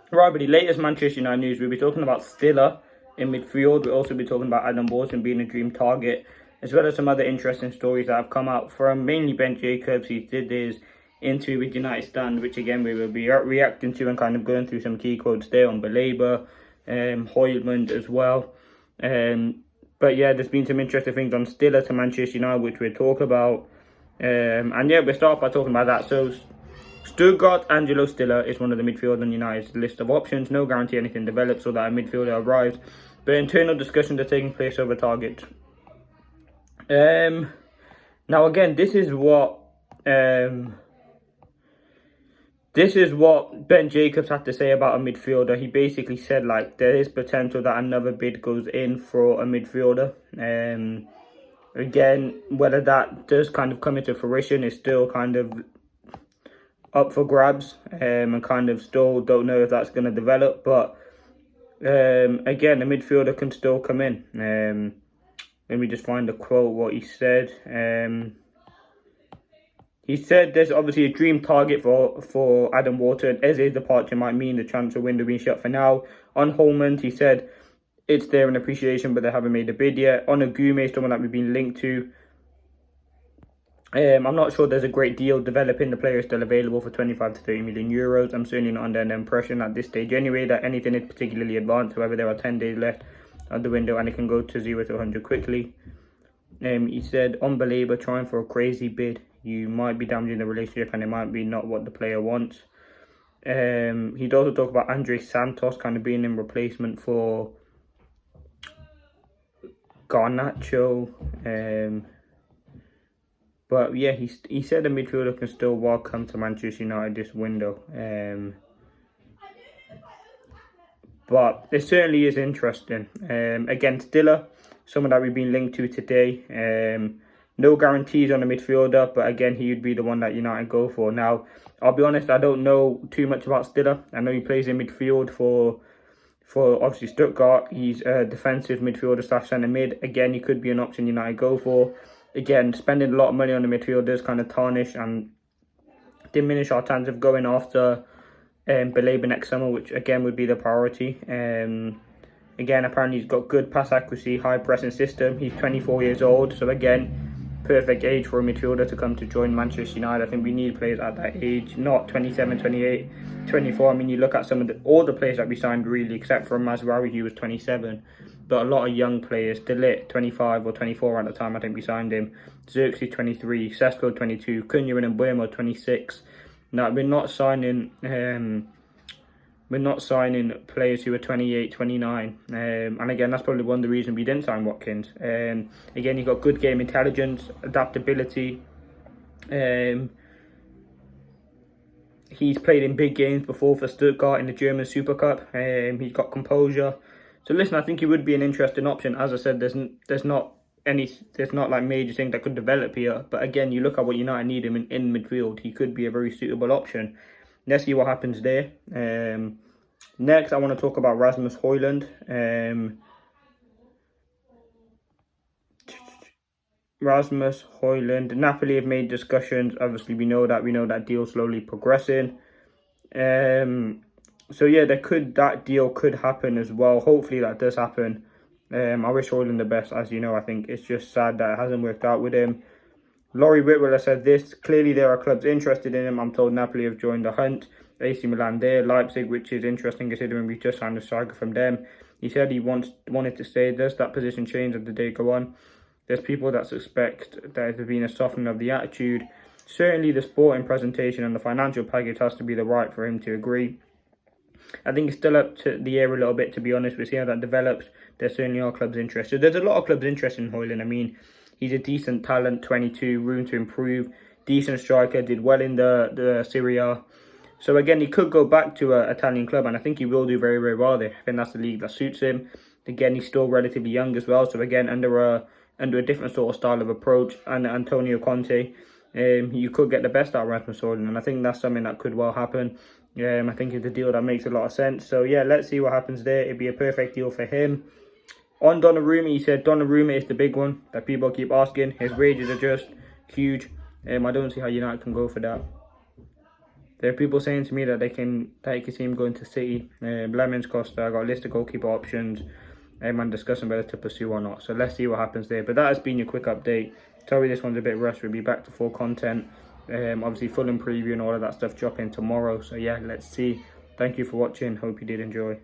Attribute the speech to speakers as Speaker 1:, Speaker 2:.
Speaker 1: Right, but the latest Manchester United news, we'll be talking about Stiller in midfield. We'll also be talking about Adam Wharton being a dream target, as well as some other interesting stories that have come out from mainly Ben Jacobs. He did his interview with United Stand, which again we will be reacting to and kind of going through some key quotes there on Belabor, Hoylund as well. But yeah, there's been some interesting things on Stiller to Manchester United, which we'll talk about. And yeah, we'll start by talking about that. So Stuttgart, Angelo Stiller is one of the midfielders on United's list of options. No guarantee anything develops or that a midfielder arrives, but internal discussions are taking place over targets. Now again, this is what Ben Jacobs had to say about a midfielder. He basically said like there is potential that another bid goes in for a midfielder. Again, whether that does kind of come into fruition is still kind of up for grabs, and kind of still don't know if that's going to develop. But again, a midfielder can still come in. Let me just find the quote, what he said. He said there's obviously a dream target for Adam Wharton. Eze's departure might mean the transfer window being shut for now. On Holman, he said it's there in appreciation, but they haven't made a bid yet. On Agume, someone that we've been linked to. I'm not sure there's a great deal developing. The player is still available for 25 to 30 million euros. I'm certainly not under an impression at this stage anyway that anything is particularly advanced. However, there are 10 days left of the window and it can go to 0 to 100 quickly. He said, on Belabor, trying for a crazy bid, you might be damaging the relationship and it might be not what the player wants. He'd also talk about Andre Santos kind of being in replacement for Garnacho. But yeah, he said a midfielder can still welcome to Manchester United this window. But it certainly is interesting. Again, Stiller, someone that we've been linked to today. No guarantees on a midfielder, but again, he would be the one that United go for. Now, I'll be honest, I don't know too much about Stiller. I know he plays in midfield for obviously Stuttgart. He's a defensive midfielder / centre mid. Again, he could be an option United go for. Again, spending a lot of money on the midfielders kind of tarnish and diminish our chance of going after Belabor next summer, which again would be the priority. Again, apparently he's got good pass accuracy, high pressing system. He's 24 years old, so again, perfect age for a midfielder to come to join Manchester United. I think we need players at that age, not 27, 28, 24. I mean, you look at all the players that we signed really, except for Mazraoui, he was 27. But a lot of young players, Delit, 25 or 24 at the time I think we signed him. Xerxes, 23, Sesko, 22, Cunha and Mbuemo, 26. Now, we're not signing players who are 28, 29. And again, that's probably one of the reasons we didn't sign Watkins. Again, he's got good game intelligence, adaptability. He's played in big games before for Stuttgart in the German Super Cup. He's got composure. So listen, I think he would be an interesting option. As I said, there's not like major thing that could develop here. But again, you look at what United need him in midfield. He could be a very suitable option. Let's see what happens there. Next, I want to talk about Rasmus Højlund. Rasmus Højlund. Napoli have made discussions. Obviously, we know that deal slowly progressing. So yeah, that deal could happen as well. Hopefully that does happen. I wish Højlund the best, as you know. I think it's just sad that it hasn't worked out with him. Laurie Whitwell has said this. Clearly there are clubs interested in him. I'm told Napoli have joined the hunt. AC Milan there, Leipzig, which is interesting considering we just signed a striker from them. He said he wanted to stay. Does that position change as the day go on? There's people that suspect that there's been a softening of the attitude. Certainly the sporting presentation and the financial package has to be the right for him to agree. I think it's still up to the air a little bit, to be honest. We'll see how that develops. There certainly are clubs interested. There's a lot of clubs interested in Højlund. I mean, he's a decent talent, 22, room to improve, decent striker, did well in the Serie A. So again, he could go back to an Italian club, and I think he will do very, very well there. I think that's the league that suits him. Again, he's still relatively young as well. So again, under a different sort of style of approach, and Antonio Conte, you could get the best out of Rasmus Højlund, and I think that's something that could well happen. I think it's a deal that makes a lot of sense. So yeah, let's see what happens there. It'd be a perfect deal for him. On Donnarumma, he said Donnarumma is the big one that people keep asking. His wages are just huge. I don't see how United can go for that. There are people saying to me that you can see him going to City. Lemons Costa, I got a list of goalkeeper options. I'm discussing whether to pursue or not. So let's see what happens there. But that has been your quick update. Sorry this one's a bit rushed. We'll be back to full content. Obviously Fulham preview and all of that stuff dropping tomorrow. So yeah, let's see. Thank you for watching. Hope you did enjoy.